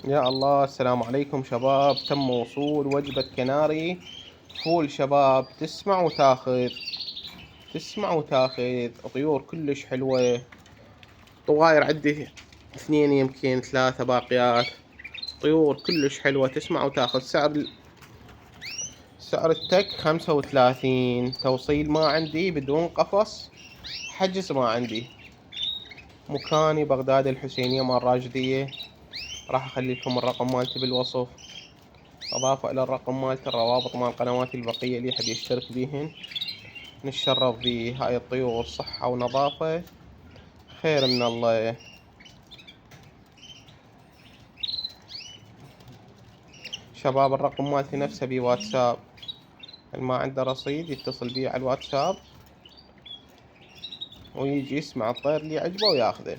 يا الله، السلام عليكم شباب. تم وصول وجبة كناري فول شباب. تسمع وتاخذ طيور كلش حلوة. طواير عندي اثنين يمكن ثلاثة باقيات. طيور كلش حلوة. تسمع وتاخذ. سعر التك 35. توصيل ما عندي، بدون قفص. حجز ما عندي. مكاني بغداد الحسينية مال راشدية. راح اخلي لكم الرقم مالتي بالوصف، اضافة الى الرقم مالتي الروابط مال قنواتي البقية اللي يحب يشترك بيهن. نتشرف بهاي الطيور، صحة ونظافة، خير من الله. شباب الرقم مالتي نفسه بواتساب، اللي ما عنده رصيد يتصل بي على الواتساب ويجي يسمع الطير اللي يعجبه وياخذه.